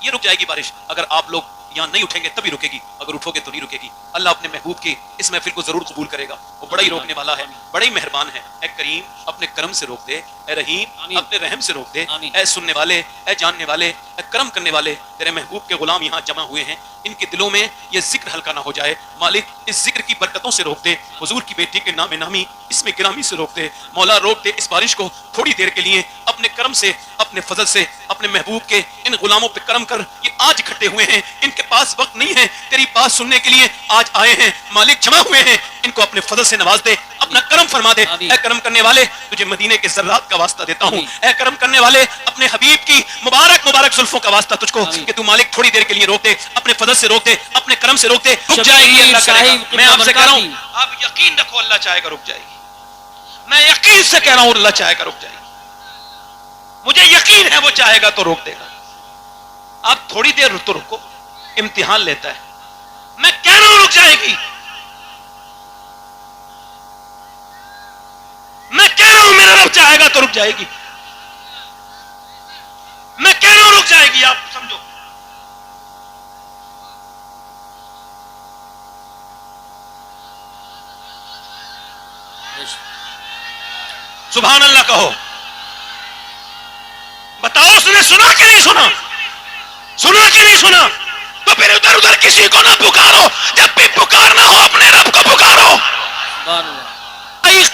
یہ رک جائے گی بارش، اگر آپ لوگ یہاں نہیں اٹھیں گے تبھی رکے گی، اگر اٹھو گے تو نہیں رکے گی۔ اللہ اپنے محبوب کی اس محفل کو ضرور قبول کرے گا، وہ بڑا ہی روکنے والا ہے، بڑا ہی مہربان ہے۔ اے کریم اپنے کرم سے روک دے، اے رحیم اپنے رحم سے روک دے، اے سننے والے، اے جاننے والے، اے کرم کرنے والے، تیرے محبوب کے غلام یہاں جمع ہوئے ہیں، ان کے دلوں میں یہ ذکر ہلکا نہ ہو جائے، مالک اس ذکر کی برکتوں سے روک دے، حضور کی بیٹی کے نام نامی اس میں گرامی سے روک دے، مولا روک دے اس بارش کو تھوڑی دیر کے لیے، اپنے کرم سے، اپنے فضل سے، اپنے محبوب کے ان غلاموں پہ کرم کر، یہ آج اکٹھے ہوئے ہیں، ان کے پاس وقت نہیں ہے تیری بات سننے کے لیے، آج آئے ہیں مالک جمع ہوئے ہیں، ان کو اپنے فضل سے نواز دے، اپنا کرم فرما دے۔ اے کرم کرنے والے تجھے مدینے کے ذرات کا واسطہ دیتا ہوں، اے کرم کرنے والے اپنے حبیب کی مبارک مبارک زلفوں کا واسطہ تجھ کو کہ تو مالک تھوڑی دیر کے لیے روک دے، اپنے فضل سے روک دے، اپنے کرم سے روک دے، رک جائے گی اللہ کرے گا۔ میں آپ سے کہہ رہا ہوں آپ یقین رکھو اللہ چاہے گا رک جائے گی، میں یقین سے کہہ رہا ہوں اللہ چاہے گا رک جائے گی، مجھے یقین ہے وہ چاہے گا تو روک دے گا۔ آپ تھوڑی دیر تو رکو، امتحان لیتا ہے، میں کہہ رہا ہوں رک جائے گی، میں کہہ رہا ہوں میرا رب چاہے گا تو رک جائے گی، میں کہہ رہا ہوں رک جائے گی، آپ سمجھو۔ سبحان اللہ کہو، بتاؤ اس نے سنا کہ نہیں سنا؟ سنا کہ نہیں سنا؟ تو پھر ادھر ادھر کسی کو نہ پکارو، جب بھی پکارنا ہو اپنے رب کو پکارو۔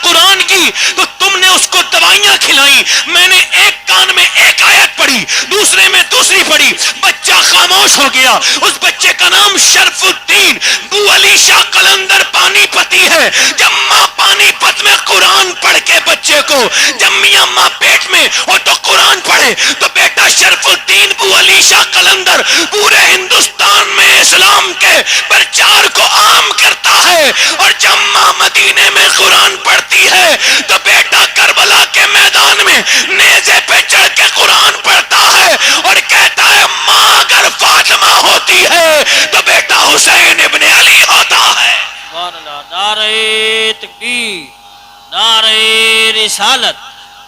قرآن کی تو تم نے اس کو دوائیاں کھلائیں، میں نے ایک کان میں ایک آیت پڑھی، دوسرے میں دوسری پڑھی، بچہ خاموش ہو گیا۔ اس بچے کا نام شرف الدین بو علی شاہ قلندر پانی پتی ہے۔ جب ماں پانی پت میں قرآن پڑھ کے بچے کو، جب میاں ماں پیٹ میں ہو تو قرآن پڑھے، تو بیٹا شرف الدین بو علی شاہ قلندر پورے ہندوستان میں اسلام کے پرچار کو عام کرتا ہے، اور جب ماں مدینے میں قرآن پڑھتی ہے تو بیٹا کربلا کے میدان میں نیزے پہ چڑھ کے قرآن پڑھتا ہے اور کہتا ہے ماں اگر فاطمہ ہوتی ہے تو بیٹا حسین ابن علی ہوتا ہے۔ سبحان اللہ، نعرہ تکبیر، نعرہ رسالت،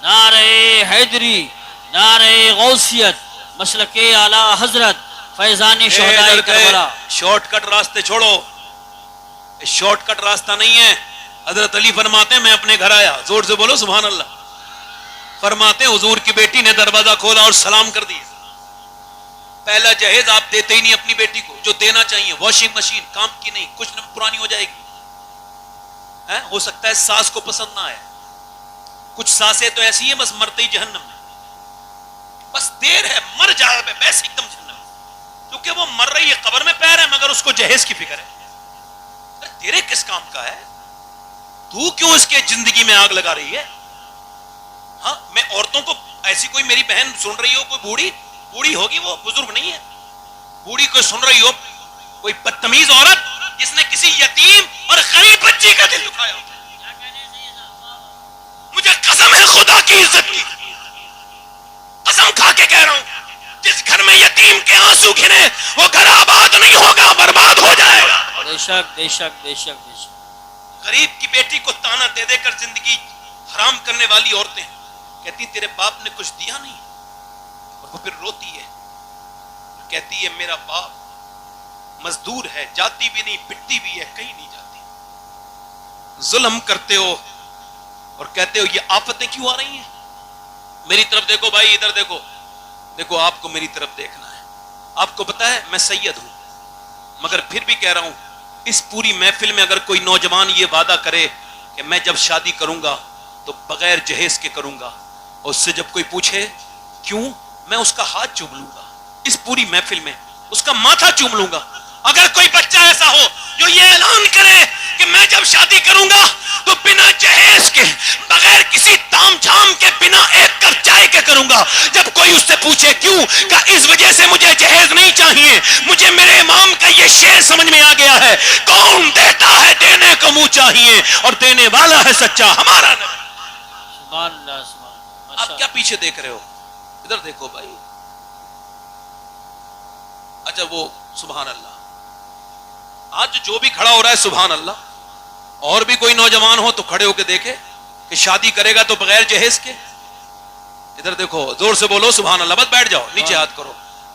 نعرہ حیدری، نعرہ غوثیت، مسلک اعلی حضرت فیضان شہداء کربلا۔ شارٹ کٹ راستے چھوڑو، شارٹ کٹ راستہ نہیں ہے۔ حضرت علی فرماتے ہیں میں اپنے گھر آیا، زور سے بولو سبحان اللہ، فرماتے ہیں حضور کی بیٹی نے دروازہ کھولا اور سلام کر دیا۔ پہلا جہیز آپ دیتے ہی نہیں اپنی بیٹی کو، جو دینا چاہیے واشنگ مشین کام کی نہیں، کچھ نہ پرانی ہو جائے گی، ہو سکتا ہے ساس کو پسند نہ آئے، کچھ ساسیں تو ایسی ہیں بس مرتے ہی جہنم میں، بس دیر ہے مر جائے ویسے ایک دم جہنم میں، کیونکہ وہ مر رہی ہے قبر میں پیر ہے مگر اس کو جہیز کی فکر ہے۔ تیرے کس کام کا ہے؟ تو کیوں اس کے زندگی میں آگ لگا رہی ہے؟ ہاں میں عورتوں کو، ایسی کوئی میری بہن سن رہی ہو، کوئی بوڑھی ہوگی، وہ بزرگ نہیں ہے، بوڑھی کوئی سن رہی ہو، کوئی بدتمیز عورت جس نے کسی یتیم اور غریب بچی کا دل دکھایا، مجھے قسم ہے خدا کی عزت کی، قسم کھا کے کہہ رہا ہوں، جس گھر میں یتیم کے آنسو گرے وہ گھر آباد نہیں ہوگا، برباد ہو جائے گا۔ بے شک بے شک بے شک بے شک۔ غریب کی بیٹی کو تانا دے دے کر زندگی حرام کرنے والی عورتیں کہتی تیرے باپ نے کچھ دیا نہیں، اور وہ پھر روتی ہے، کہتی ہے میرا باپ مزدور ہے، جاتی بھی نہیں پٹتی بھی ہے، کہیں نہیں جاتی۔ ظلم کرتے ہو اور کہتے ہو یہ آفتیں کیوں آ رہی ہیں؟ میری طرف دیکھو بھائی، ادھر دیکھو، دیکھو آپ کو میری طرف دیکھنا ہے۔ آپ کو پتا ہے میں سید ہوں، مگر پھر بھی کہہ رہا ہوں اس پوری محفل میں اگر کوئی نوجوان یہ وعدہ کرے کہ میں جب شادی کروں گا تو بغیر جہیز کے کروں گا، اور اس سے جب کوئی پوچھے کیوں، میں اس کا ہاتھ چوم لوں گا، اس پوری محفل میں اس کا ماتھا چوم لوں گا۔ اگر کوئی بچہ ایسا ہو جو یہ اعلان کرے کہ میں جب شادی کروں گا تو بنا جہیز کے، بغیر کسی تام جھام کے، بنا ایک کپ چائے کے کروں گا، جب کوئی اس سے پوچھے کیوں، کہ اس وجہ سے مجھے جہیز نہیں چاہیے، مجھے میرے امام کا یہ شعر سمجھ میں آ گیا ہے، کون دیتا ہے دینے کو منہ چاہیے، اور دینے والا ہے سچا ہمارا نبی۔ سبحان اللہ سبحان اللہ۔ آپ کیا پیچھے دیکھ رہے ہو؟ ادھر دیکھو بھائی۔ اچھا وہ سبحان اللہ، آج جو بھی کھڑا ہو رہا ہے سبحان اللہ، اور بھی کوئی نوجوان ہو تو کھڑے ہو کے دیکھے کہ شادی کرے گا تو بغیر جہیز کے۔ ادھر دیکھو، زور سے بولو سبحان اللہ، بس بیٹھ جاؤ، نیچے ہاتھ کرو،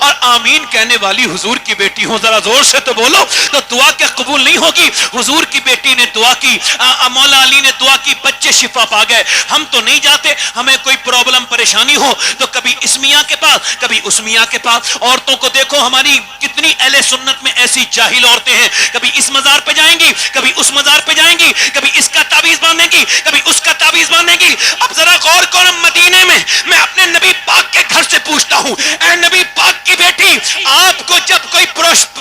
اور آمین کہنے والی حضور کی بیٹی ہو، ذرا زور سے تو بولو، تو دعا کیا قبول نہیں ہوگی؟ حضور کی بیٹی نے دعا کی، مولا علی نے دعا کی، بچے شفا پا گئے۔ ہم تو نہیں جاتے، ہمیں کوئی پرابلم پریشانی ہو تو کبھی اس میاں کے پاس کبھی اس میاں کے پاس۔ عورتوں کو دیکھو، ہماری کتنی اہل سنت میں ایسی جاہل عورتیں ہیں، کبھی اس مزار پہ جائیں گی، کبھی اس مزار پہ جائیں گی، کبھی اس کا تعویذ باندھیں گی، کبھی اس کا تعویذ باندھیں گی۔ اب ذرا غور کرو، مدینے میں اپنے نبی پاک کے گھر سے پوچھتا ہوں، اے نبی پاک کی بیٹی، آپ کو جب کوئی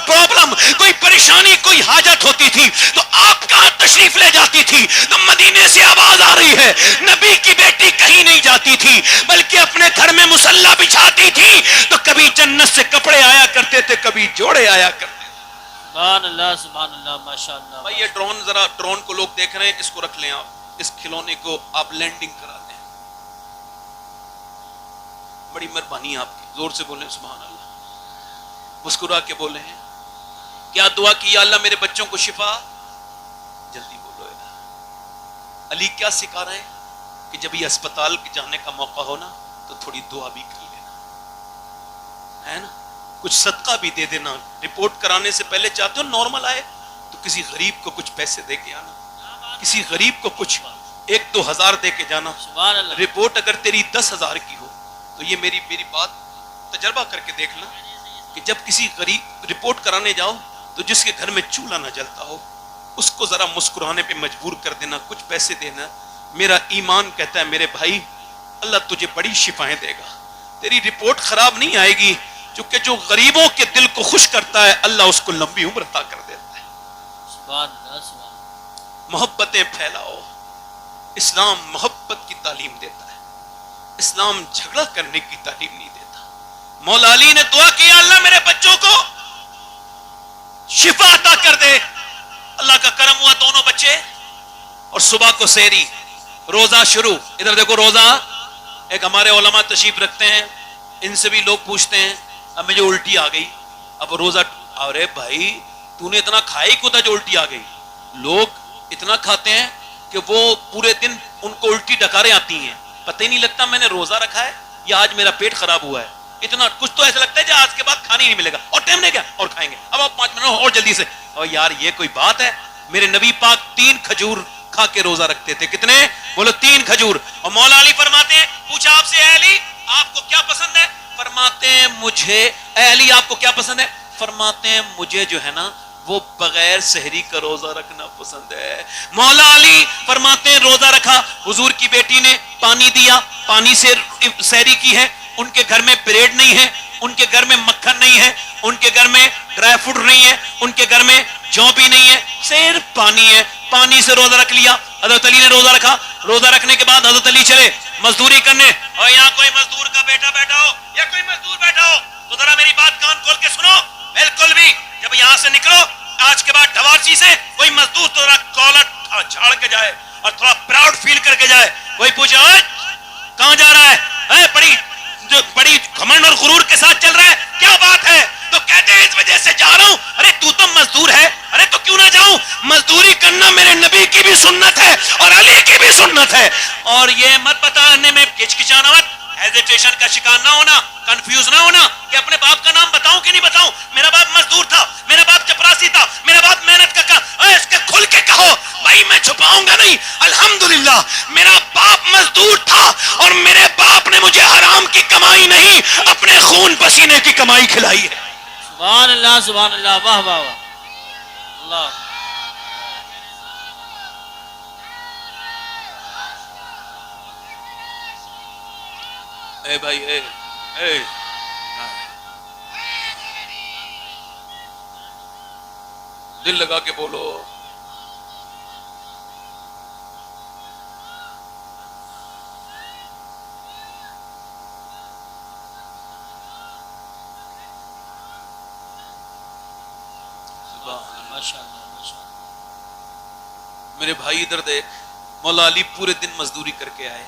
پرابلم، کوئی پریشانی، کوئی حاجت ہوتی تھی تو آپ کہاں تشریف لے جاتی تھی؟ تو مدینے سے آواز آ رہی ہے، نبی کی بیٹی کہیں نہیں جاتی تھی بلکہ اپنے گھر میں مصلی بچھاتی تھی، تو کبھی جنت سے کپڑے آیا کرتے تھے، کبھی جوڑے آیا کرتے تھے۔ سبحان اللہ ماشاء اللہ۔ بھائی یہ ڈرون، ذرا ڈرون کو لوگ دیکھ رہے ہیں، اس کو رکھ لیں آپ، اس کھلونے کو آپ لینڈنگ کرا دیں، بڑی مہربانی آپ کی، زور سے بولیں سبحان اللہ، مسکرا کے بولیں۔ کیا دعا کی؟ یا اللہ میرے بچوں کو شفا، جلدی بولو۔ علی کیا سکھا رہے ہیں کہ جب یہ اسپتال جانے کا موقع ہو نا تو تھوڑی دعا بھی کر لینا، ہے نا، کچھ صدقہ بھی دے دینا۔ رپورٹ کرانے سے پہلے چاہتے ہو نارمل آئے تو کسی غریب کو کچھ پیسے دے کے آنا، کسی غریب کو کچھ 1-2 ہزار دے کے جانا۔ سبحان اللہ۔ رپورٹ اگر تیری 10,000 کی ہو تو یہ میری بات تجربہ کر کے دیکھنا کہ جب کسی غریب رپورٹ کرانے جاؤ تو جس کے گھر میں چولہا نہ جلتا ہو اس کو ذرا مسکرانے پہ مجبور کر دینا، کچھ پیسے دینا۔ میرا ایمان کہتا ہے میرے بھائی، اللہ تجھے بڑی شفائیں دے گا، تیری رپورٹ خراب نہیں آئے گی، چونکہ جو غریبوں کے دل کو خوش کرتا ہے اللہ اس کو لمبی عمر عطا کر دیتا ہے۔ سبحان اللہ۔ محبتیں پھیلاؤ، اسلام محبت کی تعلیم دیتا ہے، اسلام جھگڑا کرنے کی تعلیم نہیں دیتا۔ مولا علی نے دعا کی، اللہ میرے بچوں کو شفا عطا کر دے۔ اللہ کا کرم ہوا، دونوں بچے، اور صبح کو سحری، روزہ شروع۔ ادھر دیکھو روزہ، ایک ہمارے علماء تشریف رکھتے ہیں، ان سے بھی لوگ پوچھتے ہیں اب مجھے الٹی آ گئی، اب روزہ، ارے بھائی تو نے اتنا کھائی کیوں تھا جو الٹی آ گئی؟ لوگ اتنا کھاتے ہیں کہ وہ پورے دن ان کو الٹی ڈکاریں آتی ہیں، پتہ ہی نہیں لگتا میں نے روزہ رکھا ہے یا آج میرا پیٹ خراب ہوا ہے۔ اتنا کچھ تو ایسا لگتا ہے کہ آج کے بعد کھانا ہی نہیں ملے گا، اور ٹائم نہیں گیا اور کھائیں گے، اب آپ 5 منٹ اور جلدی سے۔ اور یار یہ کوئی بات ہے؟ میرے نبی پاک 3 کھجور کھا کے روزہ رکھتے تھے۔ کتنے؟ بولو 3 کھجور۔ اور مولا علی فرماتے ہیں، پوچھا آپ سے اے علی آپ کو کیا پسند ہے؟ فرماتے ہیں مجھے، اے علی آپ کو کیا پسند ہے؟ فرماتے ہیں مجھے جو ہے نا وہ بغیر سحری کا روزہ رکھنا پسند ہے۔ مولا علی فرماتے ہیں روزہ رکھا، حضور کی بیٹی نے پانی دیا، پانی سے سحری کی ہے۔ ان کے گھر میں بریڈ نہیں ہے، ان کے گھر میں مکھن نہیں ہے، ان کے گھر میں ڈرائی فروٹ نہیں ہے، ان کے گھر میں جو بھی نہیں ہے، صرف پانی ہے۔ پانی سے روزہ رکھ لیا۔ حضرت علی نے روزہ رکھا، روزہ رکھنے کے بعد حضرت علی چلے مزدوری کرنے۔ اور یہاں کوئی مزدور کا بیٹا بیٹھا ہو یا کوئی مزدور بیٹھا ہو تو ذرا میری بات کان کھول کے سنو، بالکل بھی جب یہاں سے نکلو آج کے بعد ڈھوارچی سے کوئی مزدور تو ذرا کالر جھاڑ کے جائے اور تھوڑا پراؤڈ فیل کر کے جائے۔ کوئی پوچھے کہاں جا رہا ہے؟ بڑی گھمنڈ اور غرور کے ساتھ چل رہا ہے، کیا بات ہے؟ تو کہتے ہیں اس وجہ سے جا رہا ہوں۔ ارے تو مزدور ہے، ارے تو کیوں نہ جاؤں؟ مزدوری کرنا میرے نبی کی بھی سنت ہے اور علی کی بھی سنت ہے۔ اور یہ مت بتانے میں کچکچانا مت، ہیزیٹیشن کا شکار نہ ہونا، کنفیوز نہ ہونا کہ اپنے باپ کا نام بتاؤں کہ نہیں بتاؤں۔ میرا باپ مزدور تھا، میرا باپ چپراسی تھا، میرا باپ محنت کا اس کے کھل کے کہو بھائی، میں چھپاؤں گا نہیں۔ الحمدللہ میرا باپ مزدور تھا اور میرے باپ نے مجھے حرام کی کمائی نہیں، اپنے خون پسینے کی کمائی کھلائی ہے۔ سبحان اللہ سبحان اللہ، واہ واہ واہ اللہ۔ اے بھائی اے دل لگا کے بولو۔ میرے بھائی ادھر دیکھ، مولا علی پورے دن مزدوری کر کے آئے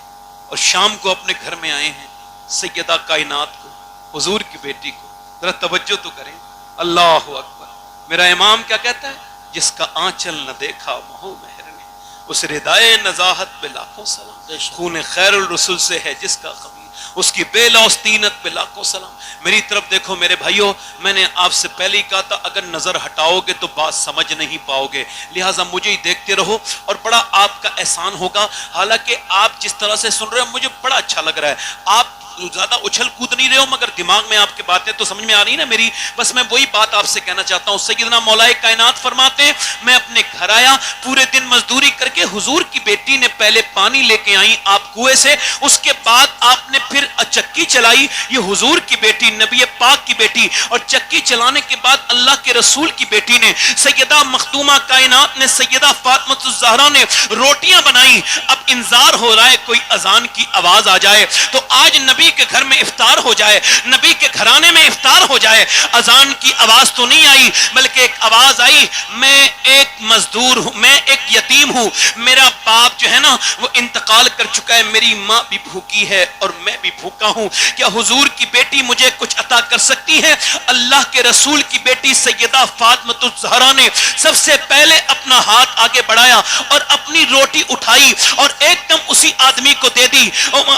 اور شام کو اپنے گھر میں آئے ہیں سیدہ کائنات کو، حضور کی بیٹی کو۔ ذرا توجہ تو کریں، اللہ اکبر۔ میرا امام کیا کہتا ہے؟ جس کا آنچل نہ دیکھا مہو مہر نے، اس ردائے نزاہت پہ لاکھوں سلام۔ خون خیر الرسول سے ہے جس کا خمیر، اس کی بے لوث طینت پہ لاکھوں سلام۔ میری طرف دیکھو میرے بھائیوں، میں نے آپ سے پہلے ہی کہا تھا اگر نظر ہٹاؤ گے تو بات سمجھ نہیں پاؤ گے، لہٰذا مجھے ہی دیکھتے رہو اور بڑا آپ کا احسان ہوگا۔ حالانکہ آپ جس طرح سے سن رہے ہو مجھے بڑا اچھا لگ رہا ہے، آپ زیادہ اچھل کود نہیں رہے ہو، مگر دماغ میں آپ کی باتیں تو سمجھ میں آ رہی نا میری۔ بس میں وہی بات آپ سے کہنا چاہتا ہوں۔ سیدنا مولا کائنات فرماتے ہیں میں اپنے گھر آیا، پورے دن مزدوری کر کے حضور کی بیٹی نے پہلے پانی لے کے آئی آپ کنویں سے، اس کے بعد آپ نے پھر چکی چلائی۔ یہ حضور کی بیٹی، نبی پاک کی بیٹی، اور چکی چلانے کے بعد اللہ کے رسول کی بیٹی نے، سیدہ مخدومہ کائنات نے، سیدہ فاطمہ الزہرا نے روٹیاں بنائی۔ اب انتظار ہو رہا ہے کوئی اذان کی آواز آ جائے تو آج نبی کے گھر میں افطار ہو جائے، نبی کے گھرانے میں افطار ہو جائے۔ اذان کی آواز تو نہیں آئی بلکہ ایک آواز آئی، میں ایک مزدور ہوں، میں ایک یتیم ہوں، میرا باپ جو ہے نا وہ انتقال کر چکا ہے، میری ماں بھی بھوکی ہے اور میں بھی بھوکا ہوں، کیا حضور کی بیٹی مجھے کچھ عطا کر سکتی ہے؟ اللہ کے رسول کی بیٹی سیدہ فاطمہ الزہرا نے سب سے پہلے اپنا ہاتھ آگے بڑھایا اور اپنی روٹی اٹھائی اور ایک دم اسی آدمی کو دے دی،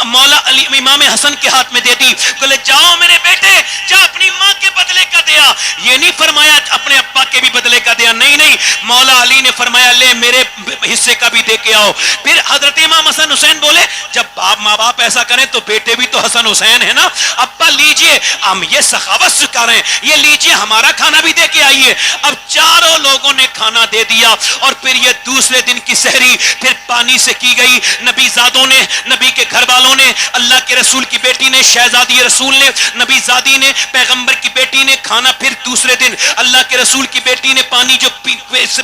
مولا علی امام حسن کے ہاتھ میں دے دی، بولے جاؤ میرے بیٹے جا اپنی ماں کے بدلے کا دیا۔ یہ نہیں فرمایا اپنے ابا کے بھی بدلے کا دیا، نہیں نہیں، مولا علی نے فرمایا لے میرے حصے کا بھی دے کے آؤ۔ پھر حضرت امام حسن حسین بولے جب باپ ماں باپ ایسا کریں تو بیٹے بھی تو حسن حسین ہے نا، ابا لیجئے، ہم یہ سخاوت سکھا رہے ہیں، یہ لیجئے ہمارا کھانا بھی دے کے آئیے۔ اب چاروں لوگوں نے کھانا دے دیا اور پھر یہ دوسرے دن کی سحری پھر پانی سے کی گئی۔ نبی زادوں نے، نبی کے گھر والوں نے، اللہ کے رسول کی بیٹی نے، شہزادی رسول نے، نبی زادی نے، پیغمبر کی بیٹی نے کھانا پھر دوسرے دن اللہ کے رسول کی بیٹی نے پانی جو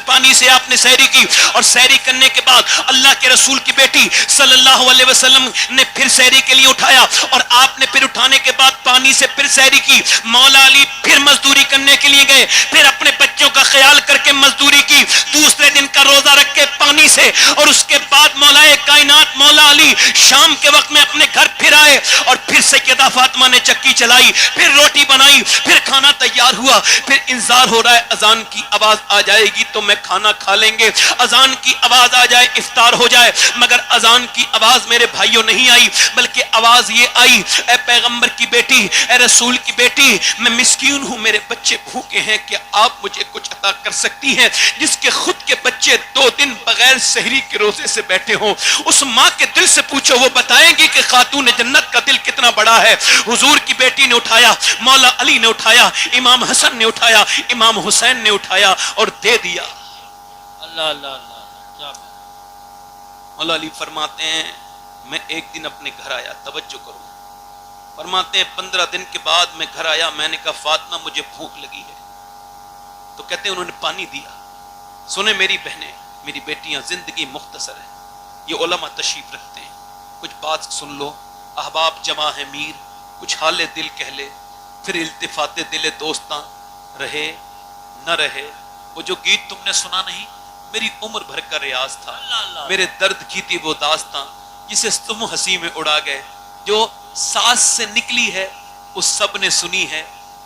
پانی سے آپ نے سحری کی، اور سحری کرنے کے بعد اللہ کے رسول کی بیٹی صلی اللہ علیہ وسلم نے پھر سحری کے لیے اٹھایا اور آپ نے پھر اٹھانے کے بعد پانی سے پھر سحری کی۔ مولا علی پھر مزدوری کرنے کے لیے گئے، پھر اپنے بچوں کا خیال کر کے مزدوری کی، دوسرے دن کا روزہ رکھ کے پانی سے، اور اس کے بعد مولا کائنات مولا علی شام کے وقت میں اپنے گھر پھر آئے اور پھر سیدہ فاطمہ نے چکی چلائی، پھر روٹی بنائی، پھر کھانا تیار ہوا۔ پھر انتظار ہو رہا ہے اذان کی آواز آ جائے گی تو میں کھانا کھا لیں گے، اذان کی آواز آ جائے افطار ہو جائے، مگر اذان کی آواز میرے بھائیوں نہیں آئی، بلکہ آواز یہ آئی اے پیغمبر کی بیٹی، اے رسول کی بیٹی، میں مسکین ہوں، میرے بچے بھوکے ہیں، کیا آپ مجھے کچھ عطا کر سکتی ہیں؟ جس کے خود کے بچے 2 دن بغیر سحری کے روزے سے بیٹھے ہوں، اس ماں کے دل سے پوچھو، وہ بتائیں گی کہ خاتون جنت کا دل کتنا بڑا ہے۔ حضور کی بیٹی نے اٹھایا، مولا علی نے اٹھایا، امام حسن نے اٹھایا، امام حسین نے اٹھایا اور دے دیا۔ اللہ اللہ اللہ، کیا بات۔ مولا علی فرماتے ہیں میں ایک دن اپنے گھر آیا، توجہ کرو، فرماتے ہیں 15 دن کے بعد میں گھر آیا، میں نے کہا فاطمہ مجھے بھوک لگی ہے، تو کہتے ہیں انہوں نے پانی دیا۔ سنیں میری بہنیں، میری بیٹیاں، زندگی مختصر ہے، یہ علماء تشریف رکھتے ہیں، کچھ بات سن لو، احباب جمع ہے میر، کچھ حال دل کہہ لے، پھر التفات دل دوستاں، رہے نہ رہے۔ وہ جو گیت تم نے سنا نہیں، میری عمر بھر کا ریاض تھا، میرے درد کی تھی وہ داستاں، جسے تم ہنسی میں اڑا گئے، جو سانس سے نکلی ہے وہ سب نے سنی ہے،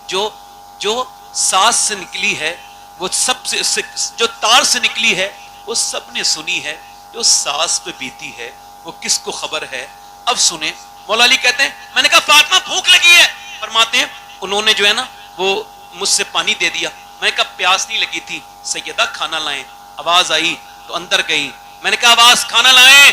جو سانس سے نکلی ہے وہ سب سے، جو تار سے نکلی ہے وہ سب نے سنی ہے، جو سانس پہ بیتی ہے وہ کس کو خبر ہے۔ اب سنیں، مولا علی کہتے ہیں میں نے کہا فاطمہ بھوک لگی ہے، فرماتے ہیں انہوں نے جو ہے نا وہ مجھ سے پانی دے دیا، میں نے کہا پیاس نہیں لگی تھی، سیدہ کھانا لائیں، آواز آئی تو اندر گئی، میں نے کہا آواز کھانا لائیں،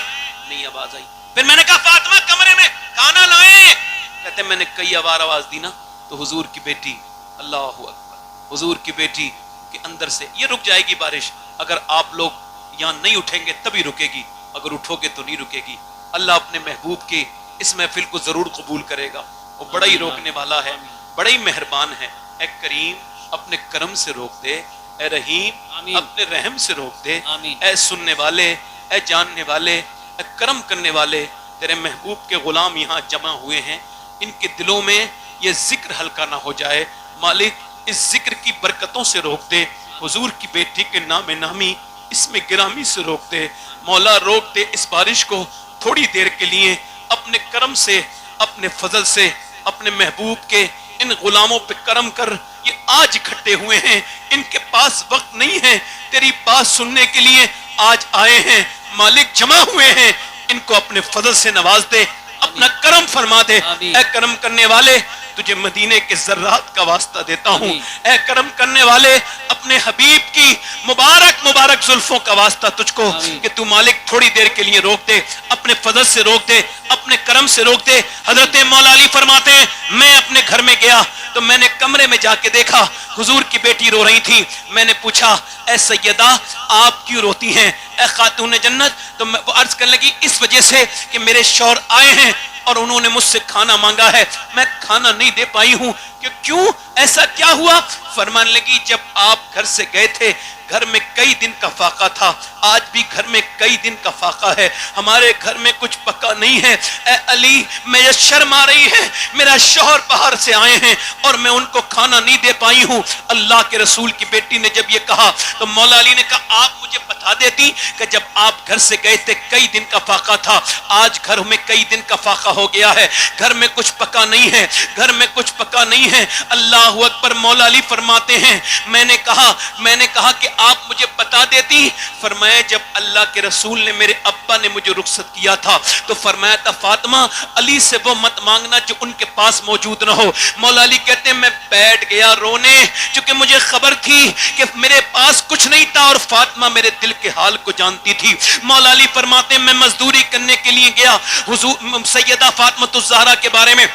نہیں آواز آئی، پھر میں نے کہا فاطمہ کمرے میں کھانا لائیں، کہتے ہیں میں نے کئی بار آواز دی نا تو حضور کی بیٹی، اللہ اکبر، حضور کی بیٹی کے اندر سے یہ رک جائے گی بارش، اگر آپ لوگ یہاں نہیں اٹھیں گے تبھی رکے گی، اگر اٹھو گے تو نہیں رکے گی۔ اللہ اپنے محبوب کی اس محفل کو ضرور قبول کرے گا، وہ بڑا ہی روکنے والا ہے، بڑا ہی مہربان ہے۔ اے کریم اپنے کرم سے روک دے، اے رحیم اپنے رحم سے روک دے، اے سننے والے، اے جاننے والے، اے کرم کرنے والے، تیرے محبوب کے غلام یہاں جمع ہوئے ہیں، ان کے دلوں میں یہ ذکر ہلکا نہ ہو جائے، مالک اس ذکر کی برکتوں سے روک دے، حضور کی بیٹی کے نام نامی اس میں گرامی سے روک دے، مولا روک دے اس بارش کو تھوڑی دیر کے لیے، اپنے کرم سے، اپنے فضل سے، اپنے محبوب کے ان غلاموں پہ کرم کر، یہ آج اکٹھے ہوئے ہیں، ان کے پاس وقت نہیں ہے، تیری بات سننے کے لیے آج آئے ہیں، مالک جمع ہوئے ہیں، ان کو اپنے فضل سے نواز دے، اپنا کرم فرما دے. آمین. اے کرم کرنے والے تجھے مدینے کے ذرات کا واسطہ دیتا ہوں. آمین. اے کرم کرنے والے اپنے حبیب کی مبارک مبارک زلفوں کا واسطہ تجھ کو آمین. کہ تو مالک تھوڑی دیر کے لیے روک دے, اپنے فضل سے روک دے, اپنے کرم سے روک دے. حضرت مولا علی فرماتے ہیں میں اپنے گھر میں گیا تو میں نے کمرے میں جا کے دیکھا حضور کی بیٹی رو رہی تھی. میں نے پوچھا اے سیدہ آپ کیوں روتی ہیں اے خاتون جنت؟ تو میں عرض کرنے لگی اس وجہ سے کہ میرے شوہر آئے ہیں اور انہوں نے مجھ سے کھانا مانگا ہے, میں کھانا نہیں دے پائی ہوں. کہ کیوں ایسا کیا ہوا؟ فرمان لگی جب آپ گھر سے گئے تھے گھر میں کئی دن کا فاقہ تھا, آج بھی گھر میں کئی دن کا فاقہ ہے, ہمارے گھر میں کچھ پکا نہیں ہے. اے علی مجھے شرم آ رہی ہے, میرا شوہر باہر سے آئے ہیں اور میں ان کو کھانا نہیں دے پائی ہوں. اللہ کے رسول کی بیٹی نے جب یہ کہا تو مولا علی نے کہا آپ مجھے بتا دیتی کہ جب آپ گھر سے گئے تھے کئی دن کا فاقہ تھا, آج گھر میں کئی دن کا فاقہ ہو گیا ہے, گھر میں کچھ پکا نہیں ہے, گھر میں کچھ پکا نہیں ہے. اللہ اکبر. مولا علی فرماتے ہیں میں نے کہا کہ آپ مجھے بتا دیتی. فرمایا جب اللہ کے رسول نے میرے ابا نے مجھے رخصت کیا تھا تو فرمایا تھا فاطمہ علی سے وہ مت مانگنا جو ان کے پاس موجود نہ ہو. مولا علی کہتے ہیں میں بیٹھ گیا رونے چونکہ مجھے خبر تھی کہ میرے پاس کچھ نہیں تھا اور فاطمہ میرے دل کے حال کو جانتی تھی. مولا علی فرماتے ہیں میں مزدوری کرنے کے لیے گیا. حضور سیدہ فاطمہ الزہرا کے بارے میں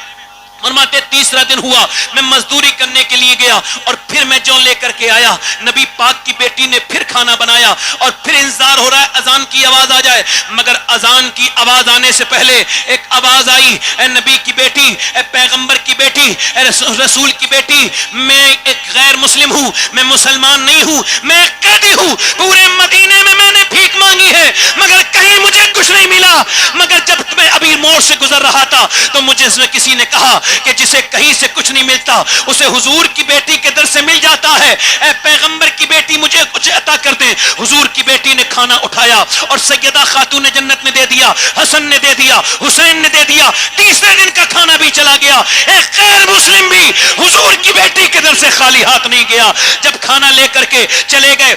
فرماتے تیسرا دن ہوا میں مزدوری کرنے کے لیے گیا اور پھر میں جو لے کر کے آیا نبی پاک کی بیٹی نے پھر کھانا بنایا اور پھر انتظار ہو رہا ہے اذان کی آواز آ جائے, مگر اذان کی آواز آنے سے پہلے ایک آواز آئی اے نبی کی بیٹی, اے پیغمبر کی بیٹی, اے رسول کی بیٹی, میں ایک غیر مسلم ہوں, میں مسلمان نہیں ہوں, میں ایک قیدی ہوں. پورے مدینے میں نے بھیک مانگی ہے مگر کہیں مجھے کچھ نہیں ملا. مگر جب میں ابھی موڑ سے گزر رہا تھا تو مجھے اس میں کسی نے کہا کہ جسے کہیں سے کچھ نہیں ملتا اسے حضور کی بیٹی کے در سے مل جاتا ہے. اے پیغمبر کی بیٹی مجھے کچھ عطا کر دیں. حضور کی بیٹی نے کھانا اٹھایا اور سیدہ خاتون جنت نے دے دیا, حسن نے دے دیا, حسین نے دے دیا. تیسرے دن کا کھانا بھی چلا گیا. ایک غیر مسلم بھی حضور کی بیٹی کے در سے خالی ہاتھ نہیں گیا. جب کھانا لے کر کے چلے گئے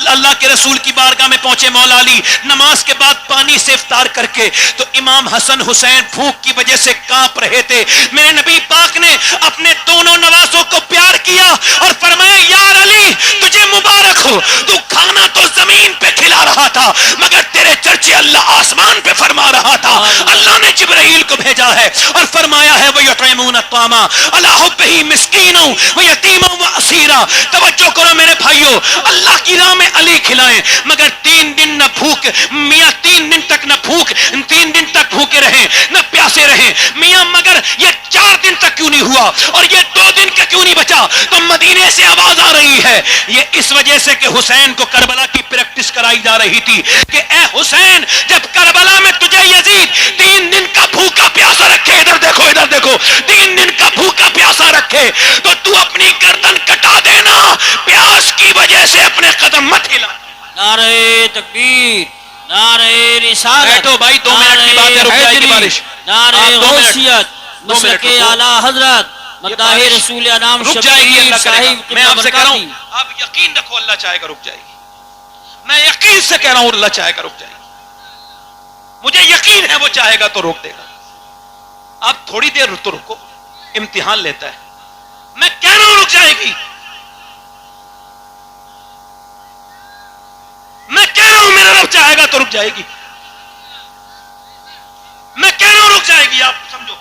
اللہ کے رسول کی بارگاہ میں پہنچے مولا علی نماز کے بعد پانی سے افطار کر کے, تو امام حسن حسین بھوک کی وجہ سے کانپ رہے تھے. میرے نبی پاک نے اپنے دونوں نواسوں کو پیار کیا اور فرمایا یار علی تجھے مبارک ہو, تو کھانا تو زمین پہ کھلا رہا تھا مگر تیرے چرچے اللہ آسمان پہ فرما رہا تھا. اللہ نے جبرائیل کو بھیجا ہے اور فرمایا ہے وَيُطْعِمُونَ الطَّعَامَ عَلَىٰ حُبِّهِ مِسْكِينًا وَيَتِيمًا وَأَسِيرًا. توجہ کرو میرے بھائیو, اللہ کی راہ میں علی کھلائیں مگر 3 دن نہ بھوک, میاں 3 دن تک نہ بھوک, 3 دن تک بھوکے رہیں نہ پیاسے رہیں میاں, مگر یہ 4 دن تک کیوں نہیں ہوا اور یہ 2 دن کا کیوں نہیں بچا؟ تو مدینے سے آواز آ رہی ہے یہ اس وجہ سے کہ حسین کو کربلا کی پریکٹس کرائی جا رہی تھی کہ اے حسین جب کربلا میں تجھے یزید 3 دن کا بھوکا پیاسا رکھے, ادھر دیکھو 3 دن کا بھوکا پیاسا رکھے تو تو اپنی گردن کٹا دینا, پیاس کی وجہ سے اپنے قدم مت ہلا. نعرہ تکبیر, نعرہ رسالت, بیٹھو بھائی 2 منٹ کی بات ہے, رک جائے گی بارش. نعرہ غوثیت, 2 منٹ مسلک اعلی حضرت مداح رسول انام رک جائے گی, شبیر اللہ کرے گا. صاحب میں آپ سے کہہ رہا ہوں برکاتی. آپ یقین رکھو اللہ چاہے گا رک جائے گی. میں یقین سے کہہ رہا ہوں اللہ چاہے گا رک جائے گی. مجھے یقین ہے وہ چاہے گا تو روک دے گا. آپ تھوڑی دیر تو رکو, امتحان لیتا ہے. میں کہہ رہا ہوں رک جائے گی, میں کہہ رہا ہوں میرا رب چاہے گا تو رک جائے گی, میں کہہ رہا ہوں رک جائے گی. آپ سمجھو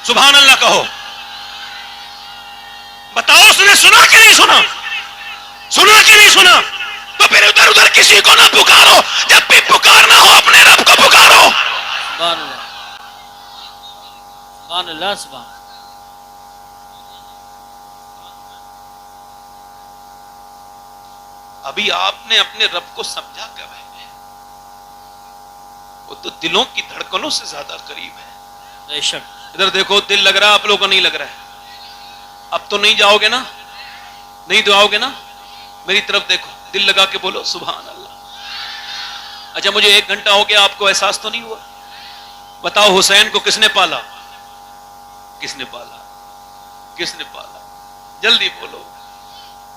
سبحان اللہ کہو. بتاؤ اس نے سنا کہ نہیں سنا؟ سنا کہ نہیں سنا؟ تو پھر ادھر ادھر کسی کو نہ پکارو, جب بھی پکارنا ہو اپنے رب کو پکارو. سبحان اللہ, سبحان اللہ, سبحان. ابھی آپ نے اپنے رب کو سمجھا کب ہے؟ وہ تو دلوں کی دھڑکنوں سے زیادہ قریب ہے. بے شک. ادھر دیکھو, دل لگ رہا ہے, آپ لوگوں کو نہیں لگ رہا ہے. اب تو نہیں جاؤ گے نا, نہیں دعاؤ گے نا, میری طرف دیکھو, دل لگا کے بولو سبحان اللہ. اچھا مجھے 1 گھنٹہ ہو گیا, آپ کو احساس تو نہیں ہوا؟ بتاؤ حسین کو کس نے پالا؟ کس نے پالا؟ کس نے پالا؟ جلدی بولو.